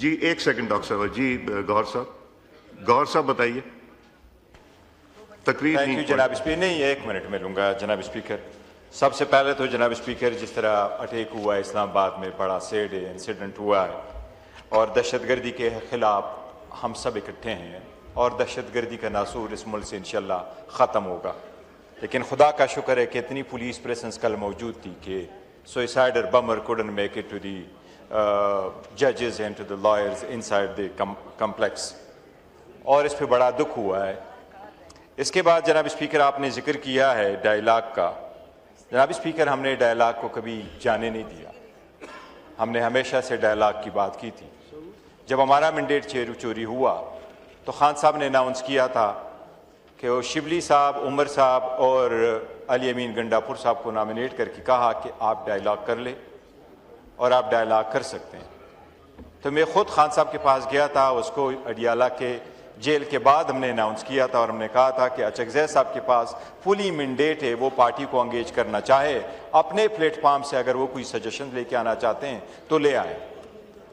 جی ایک second doctor صاحب. جی گوہر صاحب بتائیے. تقریر تھینک یو نہیں. جناب اسپیکر. نہیں 1 منٹ میں لوں گا جناب اسپیکر. سب سے پہلے تو جناب اسپیکر جس طرح اٹیک ہوا ہے اسلام آباد میں بڑا سیڈ انسیڈنٹ ہوا ہے اور دہشت گردی کے خلاف ہم سب اکٹھے ہیں اور دہشت گردی کا ناسور اس ملک سے انشاءاللہ ختم ہوگا. لیکن خدا کا شکر ہے کہ اتنی پولیس پریسنس کل موجود تھی کہ suicide bomber couldn't make it to the ججز and to the lawyers inside the complex اور اس پہ بڑا دکھ ہوا ہے. اس کے بعد جناب اسپیکر آپ نے ذکر کیا ہے ڈائلاگ کا. جناب اسپیکر ہم نے ڈائلاگ کو کبھی جانے نہیں دیا. ہم نے ہمیشہ سے ڈائلاگ کی بات کی تھی. جب ہمارا مینڈیٹ چوری ہوا تو خان صاحب نے اناؤنس کیا تھا کہ وہ شبلی صاحب عمر صاحب اور علی امین گنڈاپور صاحب کو نامینیٹ کر کے کہا کہ آپ ڈائلاگ کر لیں اور آپ ڈائلاگ کر سکتے ہیں. تو میں خود خان صاحب کے پاس گیا تھا. اس کو اڈیالہ کے جیل کے بعد ہم نے اناؤنس کیا تھا اور ہم نے کہا تھا کہ اچکزئی صاحب کے پاس فلی مینڈیٹ ہے. وہ پارٹی کو انگیج کرنا چاہے اپنے پلیٹ فارم سے اگر وہ کوئی سجیشن لے کے آنا چاہتے ہیں تو لے آئیں.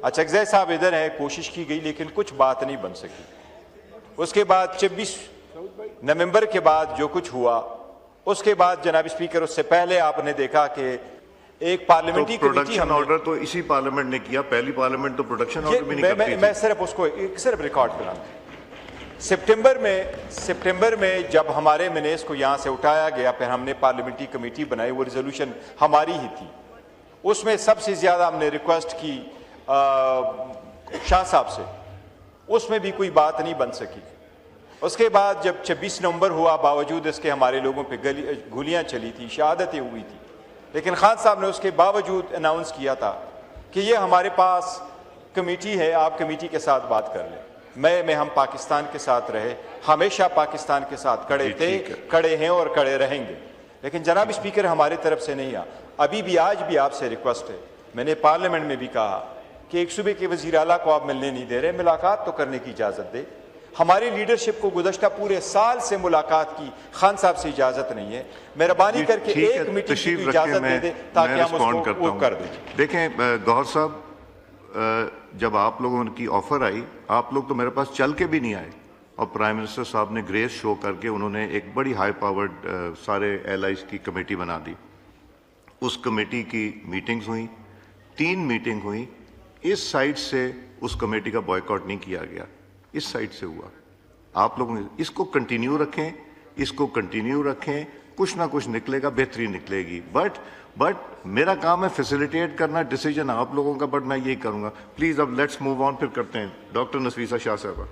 اچکزئی صاحب ادھر ہے. کوشش کی گئی لیکن کچھ بات نہیں بن سکی. اس کے بعد 26 نومبر کے بعد جو کچھ ہوا اس کے بعد جناب اسپیکر اس سے پہلے آپ نے دیکھا کہ ایک پارلیمنٹری پروڈکشن آرڈر تو اسی پارلیمنٹ نے کیا. پہلی پارلیمنٹ تو پروڈکشن آرڈر بھی نہیں کرتی تھی. میں صرف اس کو صرف ریکارڈ کراؤں. سپٹمبر میں جب ہمارے منیس کو یہاں سے اٹھایا گیا پھر ہم نے پارلیمنٹری کمیٹی بنائی. وہ ریزولوشن ہماری ہی تھی. اس میں سب سے زیادہ ہم نے ریکویسٹ کی شاہ صاحب سے. اس میں بھی کوئی بات نہیں بن سکی. اس کے بعد جب 26 نومبر ہوا باوجود اس کے ہمارے لوگوں پہ گولیاں چلی تھی شہادتیں ہوئی تھی لیکن خان صاحب نے اس کے باوجود اناؤنس کیا تھا کہ یہ ہمارے پاس کمیٹی ہے آپ کمیٹی کے ساتھ بات کر لیں. میں ہم پاکستان کے ساتھ رہے ہمیشہ پاکستان کے ساتھ کڑے تھے کڑے ہیں اور کڑے رہیں گے. لیکن جناب اسپیکر ہماری طرف سے نہیں ابھی بھی آج بھی آپ سے ریکویسٹ ہے. میں نے پارلیمنٹ میں بھی کہا کہ ایک صوبے کے وزیر اعلیٰ کو آپ ملنے نہیں دے رہے. ملاقات تو کرنے کی اجازت دے. ہماری لیڈرشپ کو گزشتہ پورے سال سے ملاقات کی خان صاحب سے اجازت نہیں ہے. مہربانی کر کے ایک میٹنگ کی اجازت دے دیں تاکہ ہم اس کو کر دیں. دیکھیں گوہر صاحب جب آپ لوگوں کی آفر آئی آپ لوگ تو میرے پاس چل کے بھی نہیں آئے اور پرائم منسٹر صاحب نے گریس شو کر کے انہوں نے ایک بڑی ہائی پاورڈ سارے ایلائز کی کمیٹی بنا دی. اس کمیٹی کی میٹنگز ہوئیں 3 میٹنگ ہوئیں. اس سائڈ سے اس کمیٹی کا بائیکاٹ نہیں کیا گیا. اس سائڈ سے ہوا. آپ لوگوں نے اس کو کنٹینیو رکھیں کچھ نہ کچھ نکلے گا بہتری نکلے گی. بٹ میرا کام ہے فیسیلیٹیٹ کرنا ڈیسیجن آپ لوگوں کا. بٹ میں یہی کروں گا. پلیز اب لیٹس موو آن پھر کرتے ہیں. ڈاکٹر نفیسہ شاہ صاحبہ.